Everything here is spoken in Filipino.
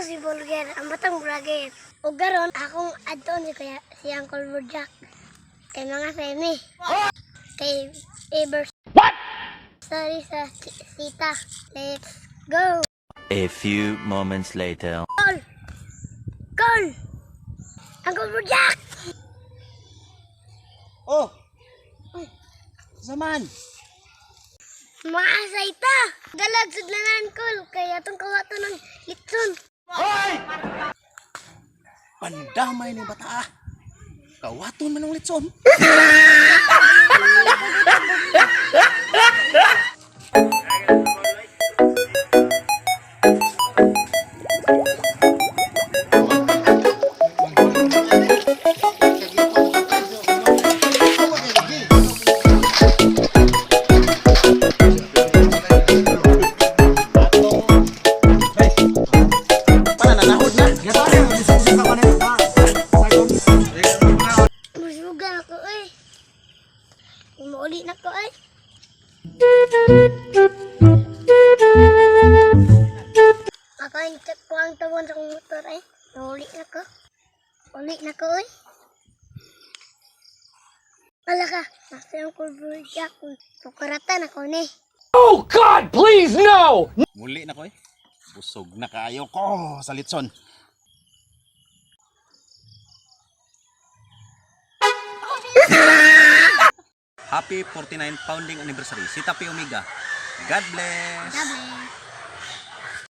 si Bulger, ang batang vlogger. O garon, akong adton si Kuya, si Uncle Burjak. Kay mga semi. Kay Ever. What? Sorry sa Sita. Let's go. A few moments later. Call! Call! Uncle Burjak! Oh! Saman! Maasay ta! Galag sudlanan kol, kaya itong kawato ng litson. Hoy! Pandamay ng bata ah! Kawaton man ng litson! Musugan ako eh. Umuuli na ko eh. Ako yung check ko ang tawon sa motor eh. Umuuli na ko. Uli na ko eh. Wala ka. Nasa yung kulburja ko. Pukaratan ako ni. Oh God, please no! Muli na ko eh. Busog na kaayo ko sa litson. Happy 49th founding anniversary, Sita P. Omega. God bless! Gabi.